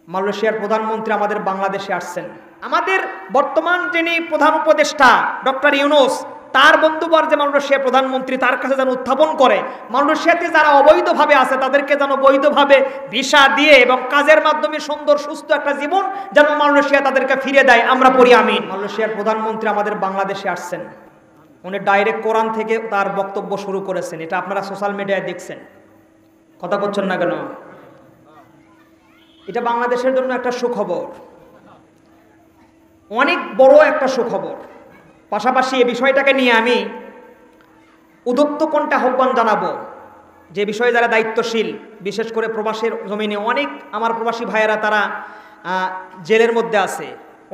মালয়েশিয়ার প্রধানমন্ত্রী আমাদের বাংলাদেশে আসছেন। আমাদের বর্তমান যিনি প্রধান উপদেষ্টা ডক্টর ইউনূস, তার বন্ধুবর যে মালয়েশিয়ার প্রধানমন্ত্রী, তার কাছে যেন উত্থাপন করে মালয়েশিয়াতে যারা অবৈধভাবে আছে তাদেরকে যেন বৈধভাবে ভিসা দিয়ে এবং কাজের মাধ্যমে সুন্দর সুস্থ একটা জীবন যেন মালয়েশিয়া তাদেরকে ফিরে দেয়, আমরা পড়ি আমিন। মালয়েশিয়ার প্রধানমন্ত্রী আমাদের বাংলাদেশে আসছেন, উনি ডাইরেক্ট কোরআন থেকে তার বক্তব্য শুরু করেছেন। এটা আপনারা সোশ্যাল মিডিয়ায় দেখছেন, কথা বলছেন না কেন? এটা বাংলাদেশের জন্য একটা সুখবর, অনেক বড় একটা সুখবর। পাশাপাশি এই বিষয়টাকে নিয়ে আমি উদ্যত কণ্ঠে আহ্বান জানাবো যে বিষয়ে যারা দায়িত্বশীল, বিশেষ করে প্রবাসের জমিনে অনেক আমার প্রবাসী ভাইয়েরা তারা জেলের মধ্যে আছে,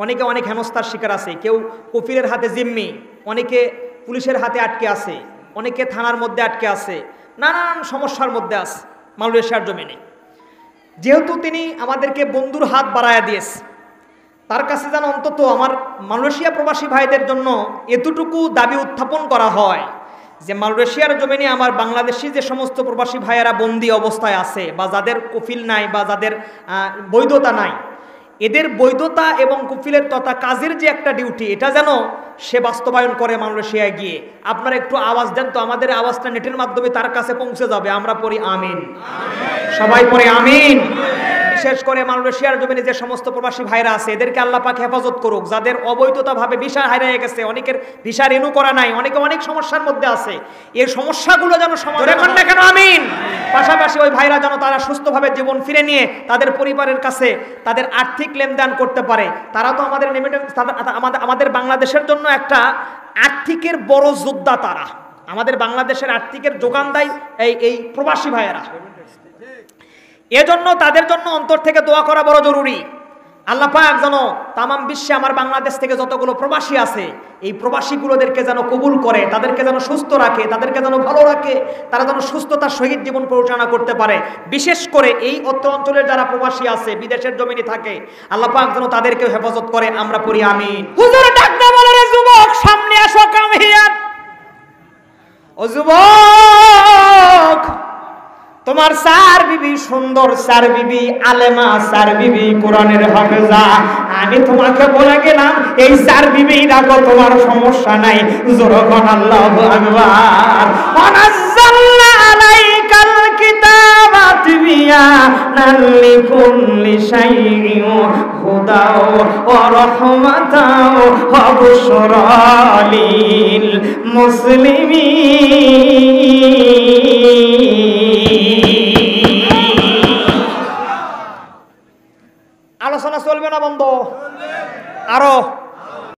অনেকে অনেক হেনস্থার শিকার আছে, কেউ কফিলের হাতে জিম্মি, অনেকে পুলিশের হাতে আটকে আছে, অনেকে থানার মধ্যে আটকে আছে, নানান সমস্যার মধ্যে আছে মালয়েশিয়ার জমিনে। যেহেতু তিনি আমাদেরকে বন্ধুর হাত বাড়ায়া দিয়েছে, তার কাছে যেন অন্তত আমার মালয়েশিয়া প্রবাসী ভাইদের জন্য এতটুকু দাবি উত্থাপন করা হয় যে মালয়েশিয়ার জমিনে আমার বাংলাদেশি যে সমস্ত প্রবাসী ভাইয়েরা বন্দি অবস্থায় আছে বা যাদের কফিল নাই বা যাদের বৈধতা নাই, এদের বৈধতা এবং কফিলের তথা কাজের যে একটা ডিউটি, এটা যেন সে বাস্তবায়ন করে মালয়েশিয়ায় গিয়ে। আপনারা একটু আওয়াজ দেন তো, আমাদের আওয়াজটা নেটের মাধ্যমে তার কাছে পৌঁছে যাবে। আমরা পড়ি আমিন, সবাই পড়ে আমিন। বিশেষ করে মালয়েশিয়ার জমিনে যে সমস্ত প্রবাসী ভাইরা আছে এদেরকে আল্লাহ পাক হেফাজত করুক। যাদের অবৈধতাভাবে ভিসা হারিয়ে গেছে, অনেকের ভিসা রেনু করা নাই, অনেকে অনেক সমস্যার মধ্যে আছে, এই সমস্যাগুলো যেন সমাধান হয় না কেন আমিন। পাশাপাশি ওই ভাইরা যেন তারা সুস্থভাবে জীবন ফিরে নিয়ে তাদের পরিবারের কাছে তাদের আর্থিক লেনদেন করতে পারে। তারা তো আমাদের বাংলাদেশের জন্য একটা আর্থিকের বড় যোদ্ধা, তারা আমাদের বাংলাদেশের আর্থিকের যোগান দেয় এই প্রবাসী ভাইয়েরা। এজন্য তাদের জন্য অন্তর থেকে দোয়া করা বড় জরুরি। আল্লাহ পাক যেন তামাম বিশ্বে আমার বাংলাদেশ থেকে যতগুলো প্রবাসী আছে এই প্রবাসীগুলোদেরকে যেন কবুল করে, তাদেরকে যেন সুস্থ রাখে, তাদেরকে যেন ভালো রাখে, তারা যেন সুস্থতার সহিত জীবন পরিচালনা করতে পারে। বিশেষ করে এই অত্র অঞ্চলের যারা প্রবাসী আছে, বিদেশের জমিনে থাকে, আল্লাহ পাক যেন তাদেরকে হেফাজত করে, আমরা পড়ি আমিন। হুজুর ডাকতে বলে, রে যুবক সামনে আসো, কাম হিয়ার। ও যুবক, তোমার চার বিবি সুন্দর, চার বিবি আলেমা, চার বিবি কোরআনের হাফেজা। আমি তোমাকে বলে গেলাম এই চার বিবি রাখো, তোমার সমস্যা নাই। যখন আল্লাহু আকবার। ওয়ানাজ্জালনা আলাইকাল কিতাবা তিবয়ানান লিকুল্লি শাইইন হুদাও ওয়া রাহমাতাও ওয়া বুশরা লিল মুসলিমিন। আলোচনা চলবে না বন্ধ? আরো